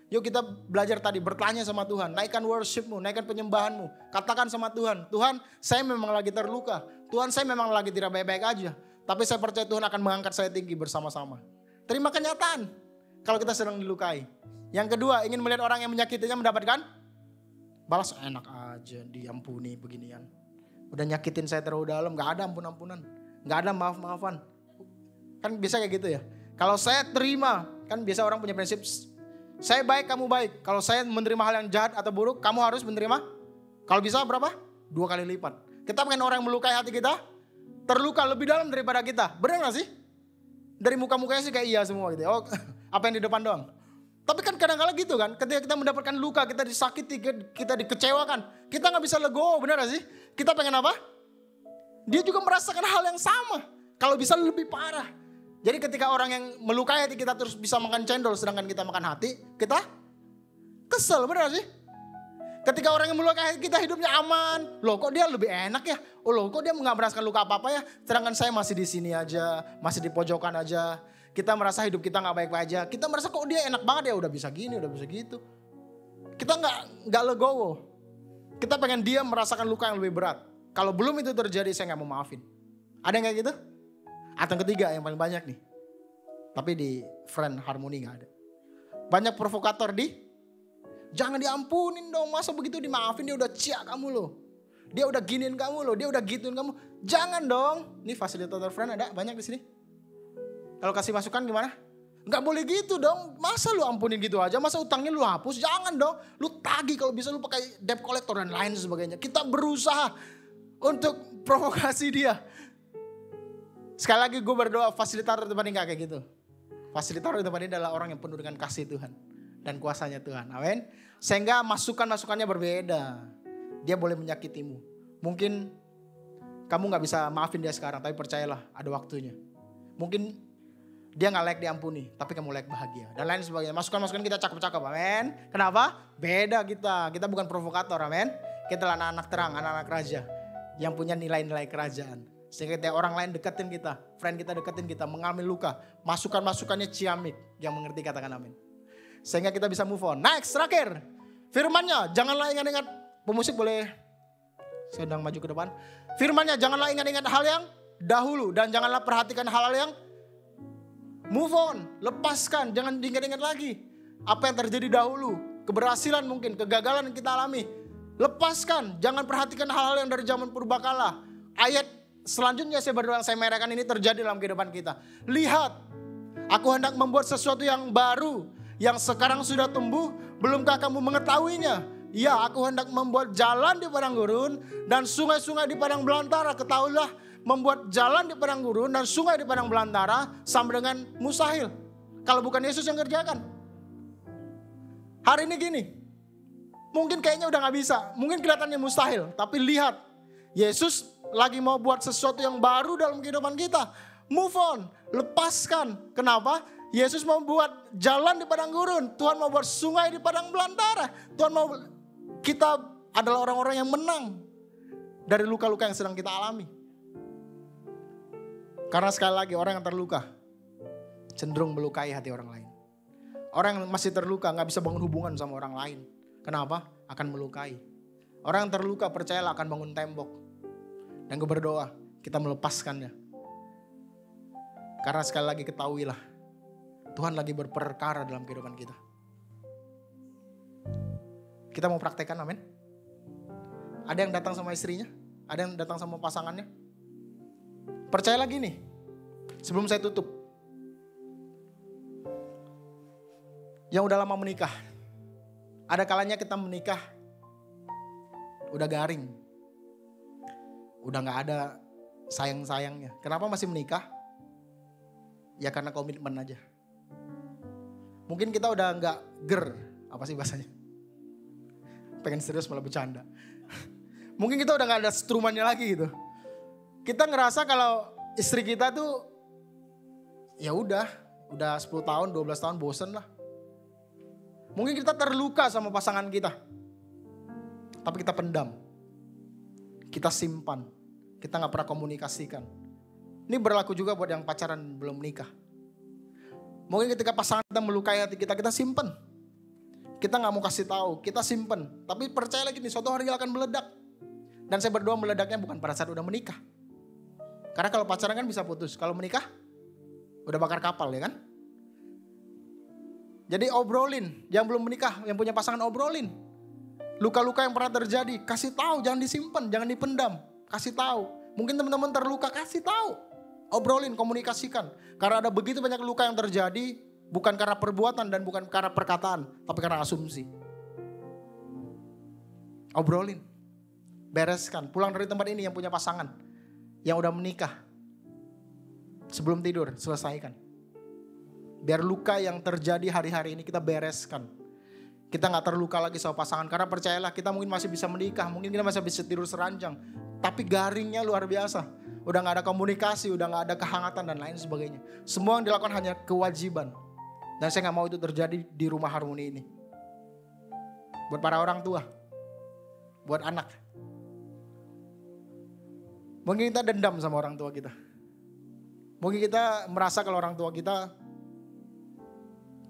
Yuk kita belajar tadi, bertanya sama Tuhan. Naikkan worshipmu, naikkan penyembahanmu. Katakan sama Tuhan, Tuhan saya memang lagi terluka. Tuhan saya memang lagi tidak baik-baik aja. Tapi saya percaya Tuhan akan mengangkat saya tinggi bersama-sama. Terima kenyataan kalau kita sedang dilukai. Yang kedua, ingin melihat orang yang menyakitinya mendapatkan balas. Enak aja diampuni beginian. Udah nyakitin saya terlalu dalam, gak ada ampun-ampunan. Gak ada maaf-maafan. Kan biasa kayak gitu ya. Kalau saya terima, kan biasa orang punya prinsip, saya baik, kamu baik. Kalau saya menerima hal yang jahat atau buruk, kamu harus menerima. Kalau bisa berapa? 2 kali lipat. Kita pengen orang yang melukai hati kita, terluka lebih dalam daripada kita. Benar gak sih? Dari muka-mukanya sih kayak iya semua gitu. Oh, apa yang di depan doang. Tapi kan kadang-kadang gitu kan, ketika kita mendapatkan luka, kita disakiti, kita dikecewakan, kita gak bisa legowo, benar gak sih? Kita pengen apa? Dia juga merasakan hal yang sama. Kalau bisa lebih parah. Jadi ketika orang yang melukai hati kita terus bisa makan cendol sedangkan kita makan hati, kita kesel, benar gak sih? Ketika orang yang melukai hati kita hidupnya aman, loh kok dia lebih enak ya? Oh loh kok dia gak merasakan luka apa-apa ya? Sedangkan saya masih di sini aja, masih di pojokan aja. Kita merasa hidup kita gak baik-baik aja. Kita merasa kok dia enak banget ya, udah bisa gini, udah bisa gitu. Kita gak legowo. Kita pengen dia merasakan luka yang lebih berat. Kalau belum itu terjadi saya gak mau maafin. Ada yang kayak gitu? Atau yang ketiga yang paling banyak nih. Tapi di Friend Harmony gak ada. Banyak provokator jangan diampunin dong, masa begitu dimaafin, dia udah ciak kamu loh. Dia udah giniin kamu loh, dia udah gituin kamu. Jangan dong. Ini fasilitator Friend ada banyak di sini. Kalau kasih masukan gimana? Gak boleh gitu dong. Masa lu ampunin gitu aja? Masa utangnya lu hapus? Jangan dong. Lu tagih kalau bisa, lu pakai debt collector dan lain sebagainya. Kita berusaha untuk provokasi dia. Sekali lagi gue berdoa fasilitator tempat ini gak kayak gitu. Fasilitator tempat ini adalah orang yang penuh dengan kasih Tuhan dan kuasanya Tuhan. Amin. Sehingga masukan-masukannya berbeda. Dia boleh menyakitimu. Mungkin kamu gak bisa maafin dia sekarang, tapi percayalah ada waktunya. Mungkin dia gak layak diampuni, tapi kamu layak bahagia. Dan lain sebagainya. Masukan-masukan kita cakep-cakep, amin. Kenapa? Beda kita. Kita bukan provokator, amin. Kita adalah anak-anak terang, anak-anak raja. Yang punya nilai-nilai kerajaan. Sehingga ketika orang lain deketin kita, friend kita deketin kita, mengalami luka. Masukan-masukannya ciamik. Yang mengerti katakan amin. Sehingga kita bisa move on. Next, terakhir. Firmannya, janganlah ingat-ingat. Pemusik boleh sedang maju ke depan. Firmannya, janganlah ingat-ingat hal yang dahulu. Dan janganlah perhatikan hal-hal yang move on, lepaskan, jangan diingat-ingat lagi. Apa yang terjadi dahulu, keberhasilan mungkin, kegagalan yang kita alami. Lepaskan, jangan perhatikan hal-hal yang dari zaman purbakala. Ayat selanjutnya saya berdoa, saya merahkan ini terjadi dalam kehidupan kita. Lihat, aku hendak membuat sesuatu yang baru, yang sekarang sudah tumbuh, belumkah kamu mengetahuinya? Ya, aku hendak membuat jalan di padang gurun dan sungai-sungai di padang belantara. Ketahuilah, membuat jalan di padang gurun dan sungai di padang belantara sama dengan mustahil. Kalau bukan Yesus yang kerjakan. Hari ini gini, mungkin kayaknya udah gak bisa, mungkin kelihatannya mustahil. Tapi lihat, Yesus lagi mau buat sesuatu yang baru dalam kehidupan kita. Move on, lepaskan. Kenapa? Yesus mau buat jalan di padang gurun. Tuhan mau buat sungai di padang belantara. Tuhan mau, kita adalah orang-orang yang menang dari luka-luka yang sedang kita alami. Karena sekali lagi orang yang terluka cenderung melukai hati orang lain. Orang yang masih terluka gak bisa bangun hubungan sama orang lain. Kenapa? Akan melukai. Orang yang terluka percayalah akan bangun tembok. Dan gue berdoa kita melepaskannya. Karena sekali lagi ketahuilah, Tuhan lagi berperkara dalam kehidupan kita. Kita mau praktekkan, amin. Ada yang datang sama istrinya, ada yang datang sama pasangannya. Percayalah gini, sebelum saya tutup. Yang udah lama menikah, ada kalanya kita menikah, udah garing. Udah gak ada sayang-sayangnya. Kenapa masih menikah? Ya karena komitmen aja. Mungkin kita udah gak apa sih bahasanya? Pengen serius malah bercanda. Mungkin kita udah gak ada strumannya lagi gitu. Kita ngerasa kalau istri kita tuh ya udah 10 tahun, 12 tahun bosen lah. Mungkin kita terluka sama pasangan kita. Tapi kita pendam. Kita simpan. Kita gak pernah komunikasikan. Ini berlaku juga buat yang pacaran belum menikah. Mungkin ketika pasangan kita melukai hati kita, kita simpan. Kita gak mau kasih tahu, kita simpan. Tapi percaya lagi nih, suatu hari akan meledak. Dan saya berdoa meledaknya bukan pada saat udah menikah. Karena kalau pacaran kan bisa putus. Kalau menikah, udah bakar kapal ya kan. Jadi obrolin, yang belum menikah, yang punya pasangan obrolin. Luka-luka yang pernah terjadi, kasih tahu, jangan disimpan, jangan dipendam. Kasih tahu. Mungkin teman-teman terluka, kasih tahu. Obrolin, komunikasikan. Karena ada begitu banyak luka yang terjadi, bukan karena perbuatan dan bukan karena perkataan, tapi karena asumsi. Obrolin, bereskan. Pulang dari tempat ini yang punya pasangan, yang udah menikah, sebelum tidur, selesaikan. Biar luka yang terjadi hari-hari ini kita bereskan. Kita gak terluka lagi sama pasangan. Karena percayalah kita mungkin masih bisa menikah, mungkin kita masih bisa tidur seranjang. Tapi garingnya luar biasa. Udah gak ada komunikasi, udah gak ada kehangatan dan lain sebagainya. Semua yang dilakukan hanya kewajiban. Dan saya gak mau itu terjadi di rumah harmoni ini. Buat para orang tua, buat anak. Mungkin kita dendam sama orang tua kita. Mungkin kita merasa kalau orang tua kita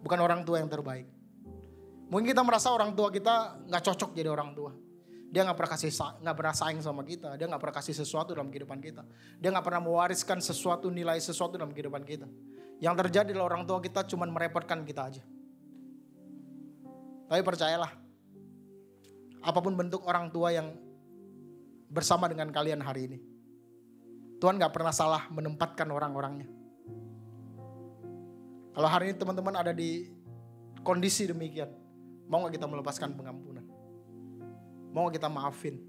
bukan orang tua yang terbaik. Mungkin kita merasa orang tua kita gak cocok jadi orang tua. Dia gak pernah sayang sama kita. Dia gak pernah kasih sesuatu dalam kehidupan kita. Dia gak pernah mewariskan sesuatu, nilai sesuatu dalam kehidupan kita. Yang terjadi adalah orang tua kita cuma merepotkan kita aja. Tapi percayalah, apapun bentuk orang tua yang bersama dengan kalian hari ini, Tuhan gak pernah salah menempatkan orang-orangnya. Kalau hari ini teman-teman ada di kondisi demikian, mau gak kita melepaskan pengampunan? Mau gak kita maafin?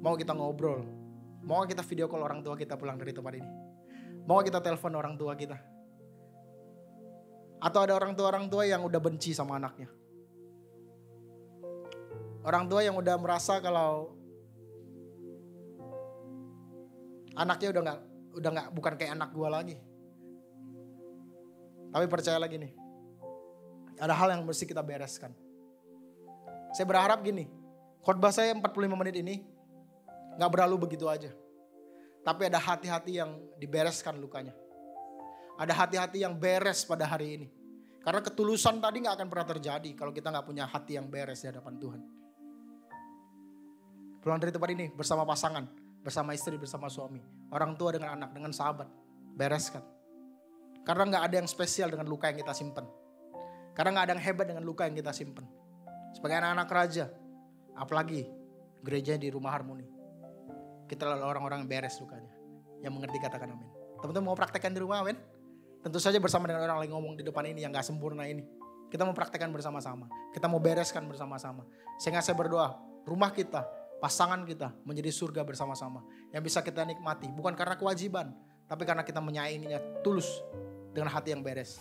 Mau gak kita ngobrol? Mau gak kita video call orang tua kita pulang dari tempat ini? Mau gak kita telepon orang tua kita? Atau ada orang tua yang udah benci sama anaknya? Orang tua yang udah merasa kalau anaknya udah nggak bukan kayak anak gua lagi. Tapi percaya lagi nih, ada hal yang mesti kita bereskan. Saya berharap gini, khotbah saya 45 menit ini nggak berlalu begitu aja. Tapi ada hati-hati yang dibereskan lukanya. Ada hati-hati yang beres pada hari ini. Karena ketulusan tadi gak akan pernah terjadi kalau kita gak punya hati yang beres di hadapan Tuhan. Pulang dari tempat ini bersama pasangan, bersama istri, bersama suami. Orang tua dengan anak, dengan sahabat. Bereskan. Karena gak ada yang spesial dengan luka yang kita simpan. Karena gak ada yang hebat dengan luka yang kita simpan. Sebagai anak-anak raja, apalagi gereja di rumah harmoni. Kita adalah orang-orang yang beres lukanya. Yang mengerti katakan amin. Teman-teman mau praktekkan di rumah, amin? Tentu saja bersama dengan orang lain ngomong di depan ini yang gak sempurna ini. Kita mau praktekkan bersama-sama. Kita mau bereskan bersama-sama. Sehingga saya berdoa, rumah kita, pasangan kita menjadi surga bersama-sama. Yang bisa kita nikmati. Bukan karena kewajiban, tapi karena kita menyayanginya tulus dengan hati yang beres.